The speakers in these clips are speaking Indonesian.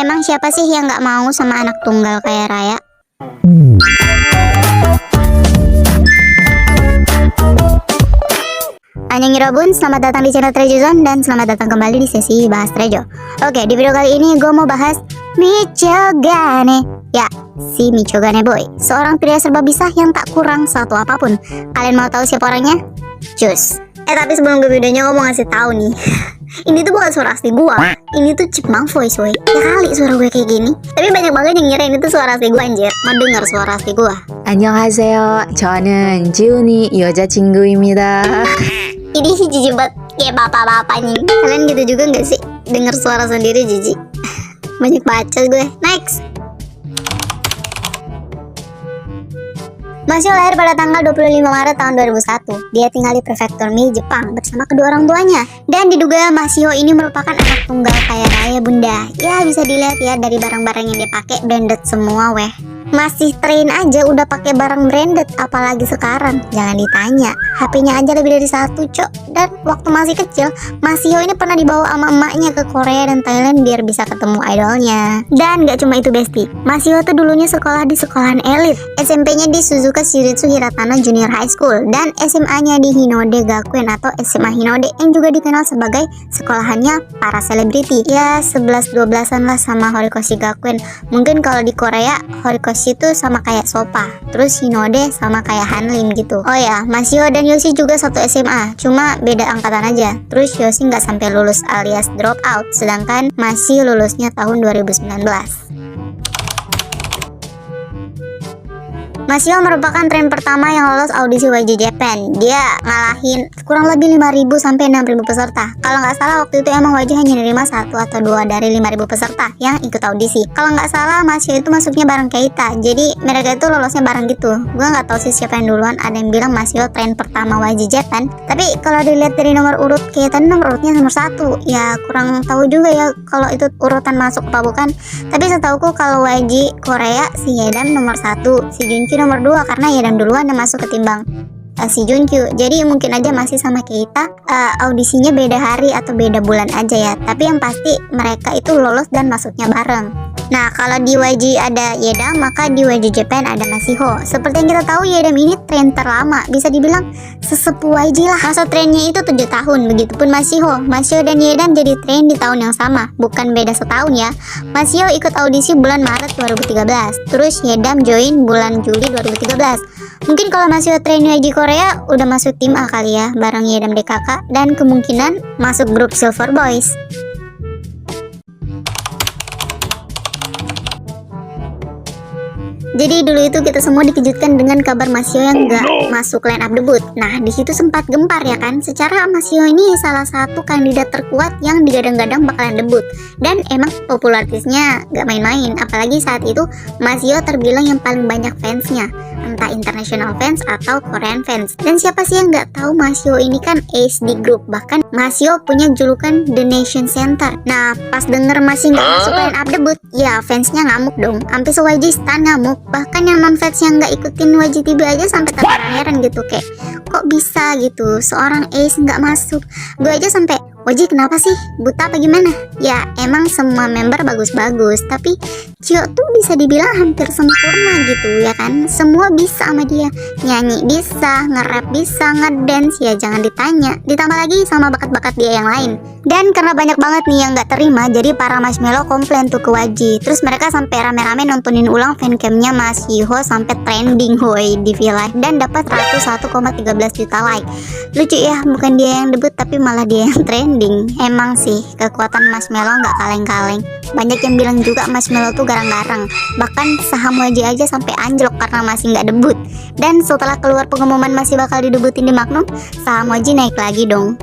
Emang siapa sih yang nggak mau sama anak tunggal kayak Raya? Annyeonghaseyo, selamat datang di channel Trejo Zone dan selamat datang kembali di sesi bahas Trejo. Oke, di video kali ini gue mau bahas Michogane. Ya, si Michogane Boy, seorang pria serba bisa yang tak kurang satu apapun. Kalian mau tahu siapa orangnya? Cus. Tapi sebelum ke videonya gue mau ngasih tahu nih. Ini tuh bukan suara asli gua. Ini tuh chipmunk voice, woy. Ya kali suara gue kayak gini. Tapi banyak banget yang ngira ini tuh suara asli gua, anjir. Mau denger suara asli gua? 안녕하세요. 저는 지훈이 여자친구입니다. Ini jijik banget kayak bapak-bapak nih. Kalian gitu juga gak sih? Denger suara sendiri jijik. Banyak baca gue. Next. Masih lahir pada tanggal 25 Maret tahun 2001. Dia tinggal di prefektur Mie, Jepang bersama kedua orang tuanya. Dan diduga Masio ini merupakan anak tunggal kaya raya bunda. Ya bisa dilihat ya dari barang-barang yang dia pakai branded semua weh. Masih train aja udah pakai barang branded, apalagi sekarang. Jangan ditanya, HP-nya aja lebih dari satu, cok. Dan waktu masih kecil, Masio ini pernah dibawa sama emaknya ke Korea dan Thailand biar bisa ketemu idolnya. Dan gak cuma itu besti, Masio tuh dulunya sekolah di sekolahan elit. SMP-nya di Suzuka Shiritsu Hiratana Junior High School dan SMA-nya di Hinode Gakuen atau SMA Hinode yang juga dikenal sebagai sekolahannya para selebriti. Ya 11-12an lah sama Horikoshi Gakuen. Mungkin kalau di Korea Horikoshi itu sama kayak Sopa, terus Hinode sama kayak Hanlim gitu. Oh ya, Masio dan Yoshi juga satu SMA, cuma beda angkatan aja. Terus Yoshi nggak sampai lulus alias drop out, sedangkan Masih lulusnya tahun 2019. Masio merupakan tren pertama yang lolos audisi YG Japan. Dia ngalahin kurang lebih 5.000 sampai 6.000 peserta. Kalau nggak salah waktu itu emang YG hanya nerima 1 atau 2 dari 5.000 peserta yang ikut audisi. Kalau nggak salah Masio itu masuknya bareng Keita. Jadi mereka itu lolosnya bareng gitu. Gue nggak tahu sih siapa yang duluan. Ada yang bilang Masio tren pertama YG Japan. Tapi kalau dilihat dari nomor urut Keita nomor urutnya nomor 1. Ya kurang tahu juga ya kalau itu urutan masuk apa bukan. Tapi setauku kalau YG Korea si Yedan nomor 1, si Junki nomor 2 karena Yedan duluan yang masuk ketimbang si Junkyu. Jadi mungkin aja masih sama kita audisinya beda hari atau beda bulan aja ya. Tapi yang pasti mereka itu lolos dan masuknya bareng. Nah kalau di YG ada Yedam, maka di YG Japan ada Masiho. Seperti yang kita tahu Yedam ini tren terlama, bisa dibilang sesepuh YG lah. Masa trennya itu 7 tahun, begitupun Masiho. Masio dan Yedam jadi tren di tahun yang sama, bukan beda setahun ya. Masio ikut audisi bulan Maret 2013, terus Yedam join bulan Juli 2013. Mungkin kalau Masio tren YG Korea udah masuk tim A kali ya, bareng Yedam DKK dan kemungkinan masuk grup Silver Boys. Jadi dulu itu kita semua dikejutkan dengan kabar Masio yang gak masuk line up debut. Nah di situ sempat gempar ya kan. Secara Masio ini salah satu kandidat terkuat yang digadang-gadang bakalan debut. Dan emang popularitasnya gak main-main. Apalagi saat itu Masio terbilang yang paling banyak fansnya, entah international fans atau Korean fans. Dan siapa sih yang gak tahu Masio ini kan ace di grup. Bahkan Masio punya julukan The Nation Center. Nah pas denger masih gak masuk line up debut, ya fansnya ngamuk dong. Sampai se-YG stan ngamuk. Bahkan yang non-fans yang nggak ikutin YG TV aja sampai terheran gitu, kayak kok bisa gitu seorang ace nggak masuk. Gue aja sampai YG kenapa sih, buta apa gimana? Ya emang semua member bagus-bagus, tapi Cio tuh bisa dibilang hampir sempurna gitu ya kan. Semua bisa sama dia, nyanyi bisa, nge-rap bisa, ngedance ya jangan ditanya. Ditambah lagi sama bakat-bakat dia yang lain. Dan karena banyak banget nih yang gak terima, jadi para marshmallow komplain tuh ke YG. Terus mereka sampai rame-rame nontonin ulang fancamnya Masiho sampai trending hoy di V-Live dan dapat 101,13 juta like. Lucu ya, bukan dia yang debut tapi malah dia yang trending. Emang sih kekuatan marshmallow gak kaleng-kaleng. Banyak yang bilang juga marshmallow tuh garang-garang. Bahkan saham YG aja sampai anjlok karena masih nggak debut. Dan setelah keluar pengumuman masih bakal didebutin di Magnum, saham YG naik lagi dong.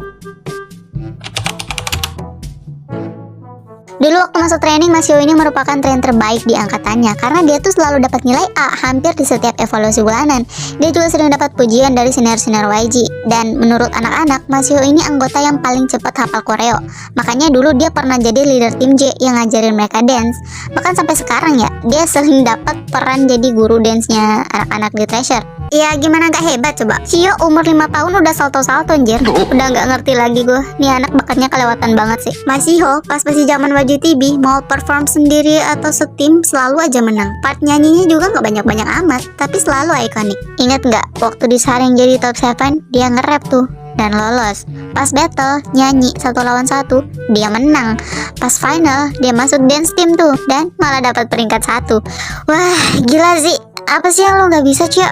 Dulu waktu masuk training, Masio ini merupakan tren terbaik di angkatannya karena dia tuh selalu dapat nilai A hampir di setiap evaluasi bulanan. Dia juga sering dapat pujian dari senior-senior YG. Dan menurut anak-anak, Masio ini anggota yang paling cepat hafal koreo. Makanya dulu dia pernah jadi leader tim J yang ngajarin mereka dance. Bahkan sampai sekarang ya, dia sering dapat peran jadi guru dance-nya anak-anak di Treasure. Ya gimana gak hebat coba. Cio umur 5 tahun udah salto-salto anjir. Udah gak ngerti lagi gue. Nih anak bakatnya kelewatan banget sih. Masiho pas masih zaman Waju TV mau perform sendiri atau setim selalu aja menang. Part nyanyinya juga gak banyak-banyak amat, tapi selalu ikonik. Ingat gak waktu disaring jadi top 7 dia nge-rap tuh dan lolos. Pas battle nyanyi 1 lawan 1 dia menang. Pas final dia masuk dance team tuh dan malah dapat peringkat 1. Wah gila sih. Apa sih yang lo gak bisa Cio?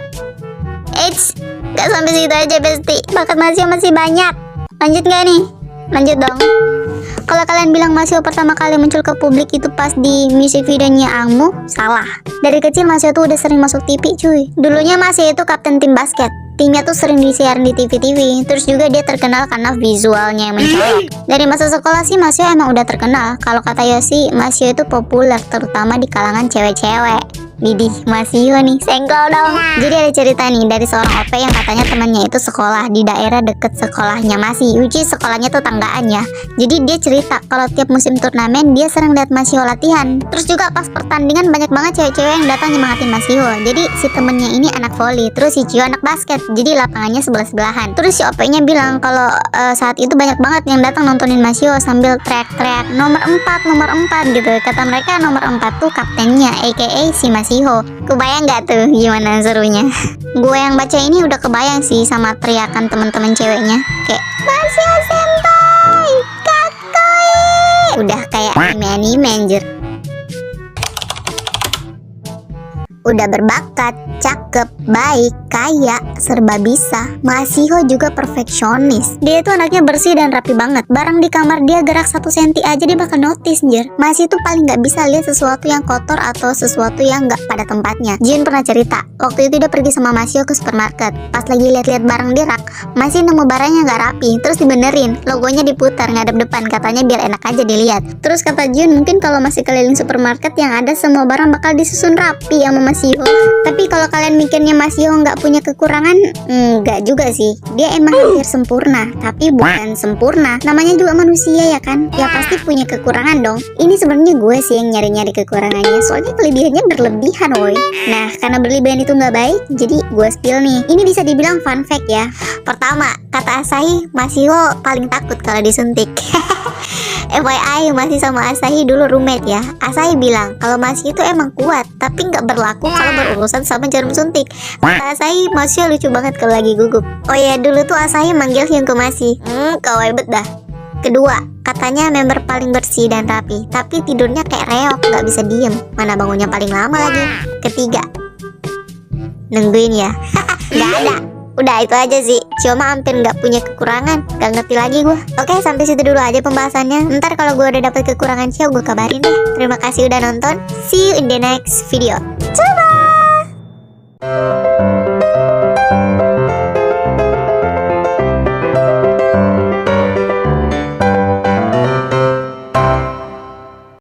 Eits, gak sampai situ aja Besti. Bakat Masio masih banyak. Lanjut gak nih? Lanjut dong. Kalau kalian bilang Masio pertama kali muncul ke publik itu pas di music videonya Angmu, salah. Dari kecil Masio tuh udah sering masuk TV cuy. Dulunya Masio itu kapten tim basket. Timnya tuh sering disiarin di TV-TV. Terus juga dia terkenal karena visualnya yang mencolok. Dari masa sekolah sih Masio emang udah terkenal. Kalau kata Yosi, Masio itu populer terutama di kalangan cewek-cewek. Widih, Masio nih, senggol dong. Jadi ada cerita nih dari seorang OP yang katanya temannya itu sekolah di daerah deket sekolahnya Masih. Which is sekolahnya tuh tanggaan ya. Jadi dia cerita kalau tiap musim turnamen dia sering lihat Masio latihan. Terus juga pas pertandingan banyak banget cewek-cewek yang datang nyemangatin Masio. Jadi si temennya ini anak volley, terus si Cio anak basket. Jadi lapangannya sebelah-sebelahan. Terus si OP-nya bilang kalau saat itu banyak banget yang datang nontonin Masio sambil teriak-teriak nomor 4 gitu. Kata mereka nomor 4 tuh kaptennya aka si Masio. Kebayang gak tuh gimana serunya? Gue yang baca ini udah kebayang sih sama teriakan teman-teman ceweknya kayak Masio senpai, kakoi. Udah kayak anime anjir. Udah berbakat, cakep, baik, kaya, serba bisa. Masiho juga perfeksionis. Dia tuh anaknya bersih dan rapi banget. Barang di kamar dia gerak 1 senti aja dia bakal notice anjir. Masih tuh paling gak bisa lihat sesuatu yang kotor atau sesuatu yang gak pada tempatnya. Jin pernah cerita, waktu itu dia pergi sama Masio ke supermarket. Pas lagi lihat-lihat barang di rak, masih nemu barangnya gak rapi. Terus dibenerin, logonya diputar ngadep depan, katanya biar enak aja dilihat. Terus kata Jun, mungkin kalau masih keliling supermarket yang ada semua barang bakal disusun rapi sama Masio. Tapi kalau kalian mikirnya Masio nggak punya kekurangan, nggak juga sih. Dia emang hampir sempurna, tapi bukan sempurna. Namanya juga manusia ya kan? Ya pasti punya kekurangan dong. Ini sebenarnya gue sih yang nyari-nyari kekurangannya. Soalnya kelebihannya berlebihan woy. Nah karena berlebihan itu nggak baik, jadi gue spill nih. Ini bisa dibilang fun fact ya. Pertama, kata Asahi, Masio paling takut kalau disuntik. FYI, Masih sama Asahi dulu roommate ya. Asahi bilang kalau Masih itu emang kuat, tapi nggak berlaku kalau berurusan sama jarum suntik. Kata Asahi, Masih lucu banget kalau lagi gugup. Oh ya, dulu tuh Asahi manggil Hyun ke Masih. Kawaii bet dah. Kedua, katanya member paling bersih dan rapi, tapi tidurnya kayak reok, nggak bisa diem. Mana bangunnya paling lama lagi. Ketiga, nungguin ya. Nggak ada. Udah itu aja sih. Cuma hampir nggak punya kekurangan. Gak ngerti lagi gue. Oke, sampai situ dulu aja pembahasannya. Ntar kalau gue udah dapet kekurangan Cio gue kabarin deh. Terima kasih udah nonton. See you in the next video.